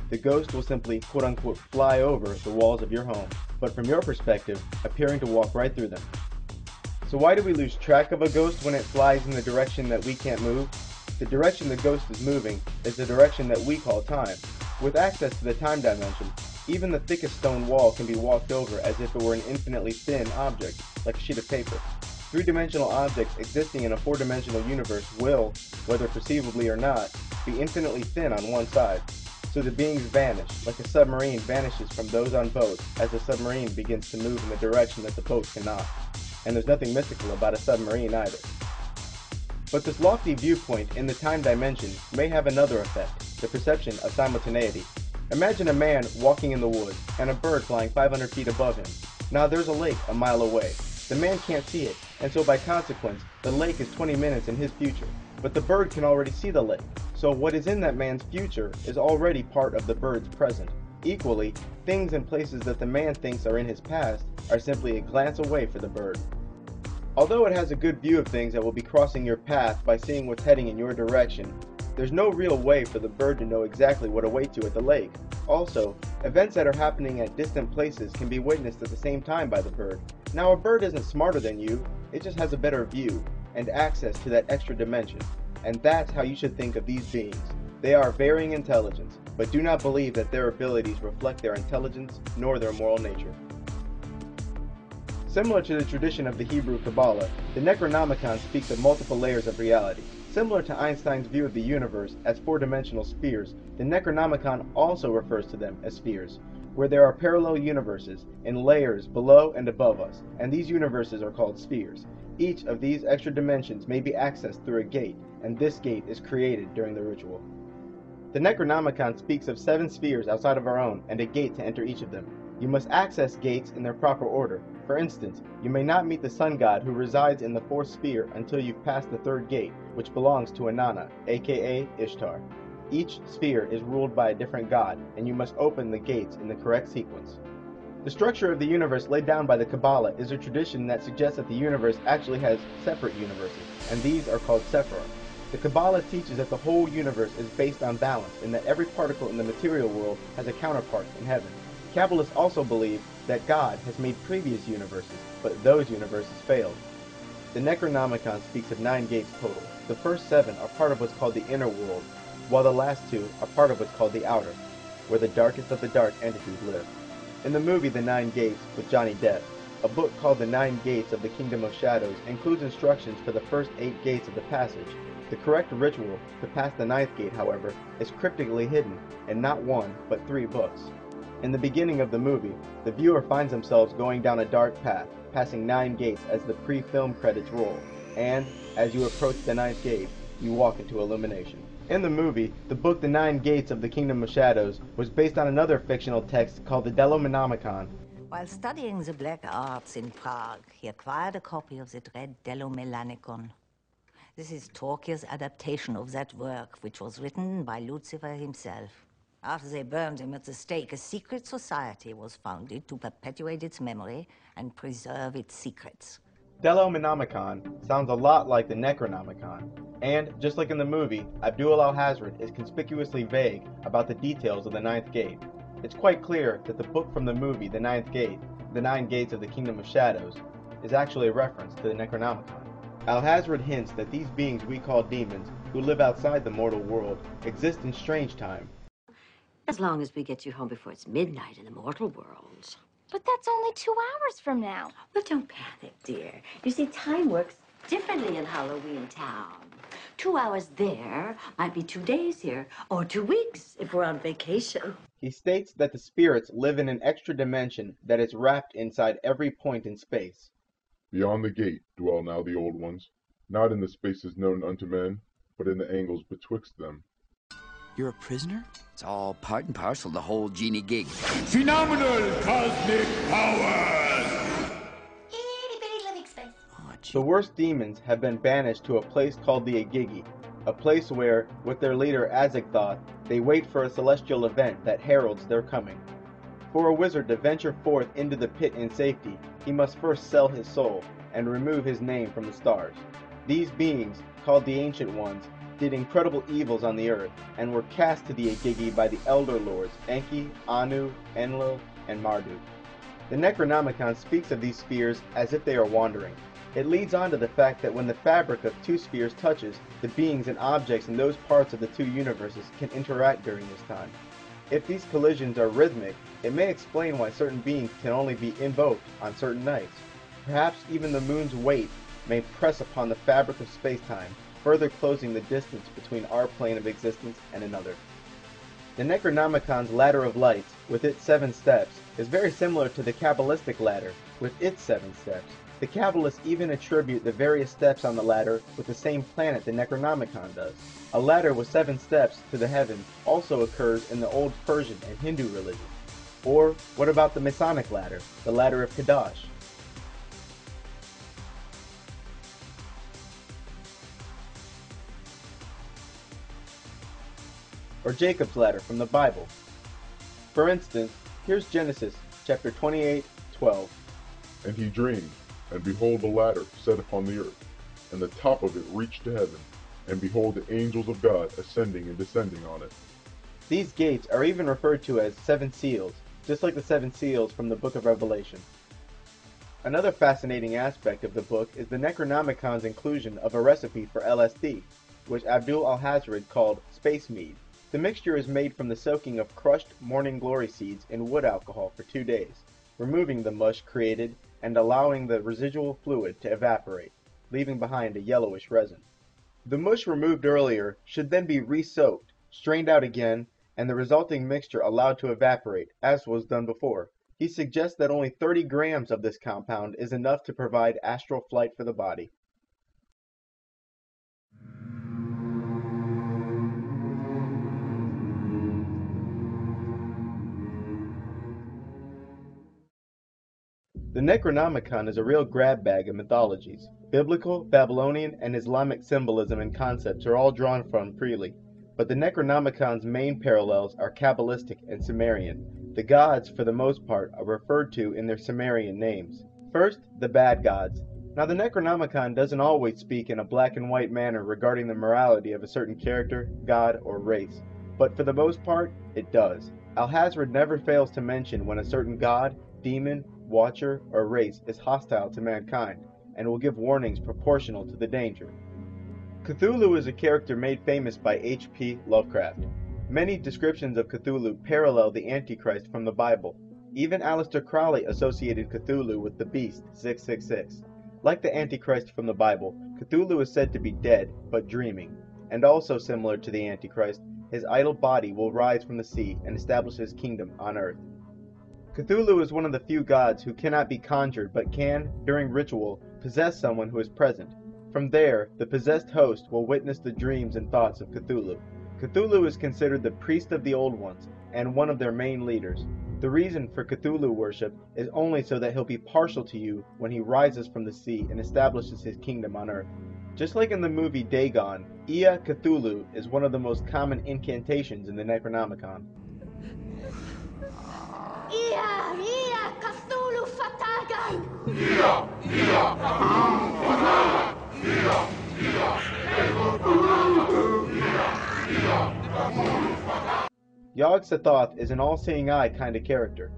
the ghost will simply quote-unquote fly over the walls of your home, but from your perspective, appearing to walk right through them. So why do we lose track of a ghost when it flies in the direction that we can't move? The direction the ghost is moving is the direction that we call time. With access to the time dimension, even the thickest stone wall can be walked over as if it were an infinitely thin object, like a sheet of paper. Three-dimensional objects existing in a four-dimensional universe will, whether perceivably or not, be infinitely thin on one side. So the beings vanish, like a submarine vanishes from those on boats as the submarine begins to move in the direction that the boat cannot. And there's nothing mystical about a submarine either. But this lofty viewpoint in the time dimension may have another effect, the perception of simultaneity. Imagine a man walking in the woods and a bird flying 500 feet above him. Now there's a lake a mile away. The man can't see it, and so by consequence, the lake is 20 minutes in his future. But the bird can already see the lake, so what is in that man's future is already part of the bird's present. Equally, things and places that the man thinks are in his past are simply a glance away for the bird. Although it has a good view of things that will be crossing your path by seeing what's heading in your direction, there's no real way for the bird to know exactly what awaits you at the lake. Also, events that are happening at distant places can be witnessed at the same time by the bird. Now, a bird isn't smarter than you, it just has a better view and access to that extra dimension. And that's how you should think of these beings. They are varying intelligence, but do not believe that their abilities reflect their intelligence nor their moral nature. Similar to the tradition of the Hebrew Kabbalah, the Necronomicon speaks of multiple layers of reality. Similar to Einstein's view of the universe as four-dimensional spheres, the Necronomicon also refers to them as spheres, where there are parallel universes in layers below and above us, and these universes are called spheres. Each of these extra dimensions may be accessed through a gate, and this gate is created during the ritual. The Necronomicon speaks of 7 spheres outside of our own and a gate to enter each of them. You must access gates in their proper order. For instance, you may not meet the sun god who resides in the 4th sphere until you've passed the 3rd gate, which belongs to Inanna, aka Ishtar. Each sphere is ruled by a different god, and you must open the gates in the correct sequence. The structure of the universe laid down by the Kabbalah is a tradition that suggests that the universe actually has separate universes, and these are called Sephirah. The Kabbalah teaches that the whole universe is based on balance, and that every particle in the material world has a counterpart in heaven. Kabbalists also believe that God has made previous universes, but those universes failed. The Necronomicon speaks of 9 gates total. The first 7 are part of what's called the inner world, while the last 2 are part of what's called the outer, where the darkest of the dark entities live. In the movie The 9 Gates with Johnny Depp, a book called The 9 Gates of the Kingdom of Shadows includes instructions for the first 8 gates of the passage. The correct ritual to pass the 9th gate, however, is cryptically hidden in not 1, but 3 books. In the beginning of the movie, the viewer finds themselves going down a dark path, passing 9 gates as the pre-film credits roll, and, as you approach the 9th gate, you walk into illumination. In the movie, the book The 9 Gates of the Kingdom of Shadows was based on another fictional text called the Delomenonomicon. While studying the black arts in Prague, he acquired a copy of the dread Delomelanicon. This is Tolkien's adaptation of that work, which was written by Lucifer himself. After they burned him at the stake, a secret society was founded to perpetuate its memory and preserve its secrets. Delomenonomicon sounds a lot like the Necronomicon, and, just like in the movie, Abdul Alhazred is conspicuously vague about the details of the 9th gate. It's quite clear that the book from the movie, The 9th Gate, The 9 Gates of the Kingdom of Shadows, is actually a reference to the Necronomicon. Alhazred hints that these beings we call demons, who live outside the mortal world, exist in strange time. As long as we get you home before it's midnight in the mortal world. But that's only 2 hours from now. Well, don't panic, dear. You see, time works differently in Halloween Town. 2 hours there might be 2 days here, or 2 weeks if we're on vacation. He states that the spirits live in an extra dimension that is wrapped inside every point in space. Beyond the gate dwell now the old ones, not in the spaces known unto men, but in the angles betwixt them. You're a prisoner? It's all part and parcel of the whole genie gig. Phenomenal cosmic powers! Itty-bitty living space. Oh, gee. The worst demons have been banished to a place called the Igigi, a place where, with their leader Azagthoth, they wait for a celestial event that heralds their coming. For a wizard to venture forth into the pit in safety, he must first sell his soul and remove his name from the stars. These beings, called the Ancient Ones, did incredible evils on the earth, and were cast to the Igigi by the Elder Lords Enki, Anu, Enlil, and Marduk. The Necronomicon speaks of these spheres as if they are wandering. It leads on to the fact that when the fabric of two spheres touches, the beings and objects in those parts of the two universes can interact during this time. If these collisions are rhythmic, it may explain why certain beings can only be invoked on certain nights. Perhaps even the moon's weight may press upon the fabric of space-time, further closing the distance between our plane of existence and another. The Necronomicon's ladder of lights, with its 7 steps, is very similar to the Kabbalistic ladder, with its 7 steps. The Kabbalists even attribute the various steps on the ladder with the same planet the Necronomicon does. A ladder with 7 steps to the heavens also occurs in the old Persian and Hindu religion. Or what about the Masonic ladder, the ladder of Kadash? Or Jacob's ladder from the Bible. For instance, here's Genesis chapter 28:12. And he dreamed, and behold a ladder set upon the earth, and the top of it reached to heaven, and behold the angels of God ascending and descending on it. These gates are even referred to as 7 seals, just like the 7 seals from the book of Revelation. Another fascinating aspect of the book is the Necronomicon's inclusion of a recipe for LSD, which Abdul Alhazred called space mead. The mixture is made from the soaking of crushed morning glory seeds in wood alcohol for 2 days, removing the mush created and allowing the residual fluid to evaporate, leaving behind a yellowish resin. The mush removed earlier should then be re-soaked, strained out again, and the resulting mixture allowed to evaporate, as was done before. He suggests that only 30 grams of this compound is enough to provide astral flight for the body. The Necronomicon is a real grab bag of mythologies. Biblical, Babylonian, and Islamic symbolism and concepts are all drawn from freely, but the Necronomicon's main parallels are Kabbalistic and Sumerian. The gods, for the most part, are referred to in their Sumerian names. First, the bad gods. Now the Necronomicon doesn't always speak in a black and white manner regarding the morality of a certain character, god, or race, but for the most part, it does. Alhazred never fails to mention when a certain god, demon, watcher, or race is hostile to mankind, and will give warnings proportional to the danger. Cthulhu is a character made famous by H.P. Lovecraft. Many descriptions of Cthulhu parallel the Antichrist from the Bible. Even Aleister Crowley associated Cthulhu with the beast 666. Like the Antichrist from the Bible, Cthulhu is said to be dead, but dreaming, and also similar to the Antichrist, his idle body will rise from the sea and establish his kingdom on earth. Cthulhu is one of the few gods who cannot be conjured but can, during ritual, possess someone who is present. From there, the possessed host will witness the dreams and thoughts of Cthulhu. Cthulhu is considered the priest of the Old Ones, and one of their main leaders. The reason for Cthulhu worship is only so that he'll be partial to you when he rises from the sea and establishes his kingdom on earth. Just like in the movie Dagon, Ea Cthulhu is one of the most common incantations in the Necronomicon. Ia Cthulhu Fatagan! Yog-Sothoth is an all-seeing eye kind of character.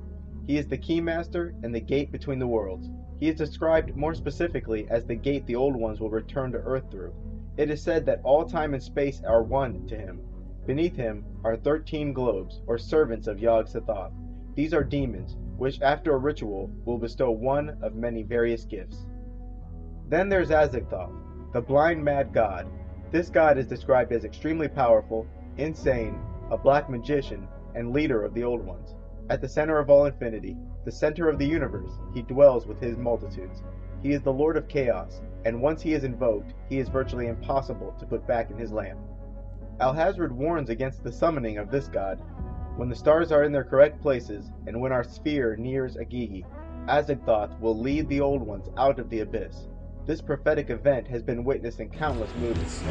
He is the Keymaster and the gate between the worlds. He is described more specifically as the gate the Old Ones will return to Earth through. It is said that all time and space are one to him. Beneath him are 13 globes, or servants of Yog-Sothoth. These are demons, which after a ritual will bestow one of many various gifts. Then there's Azagthoth, the blind mad god. This god is described as extremely powerful, insane, a black magician, and leader of the Old Ones. At the center of all infinity, the center of the universe, he dwells with his multitudes. He is the Lord of Chaos, and once he is invoked, he is virtually impossible to put back in his lamp. Alhazred warns against the summoning of this god. When the stars are in their correct places, and when our sphere nears Igigi, Azagthoth will lead the Old Ones out of the abyss. This prophetic event has been witnessed in countless movies.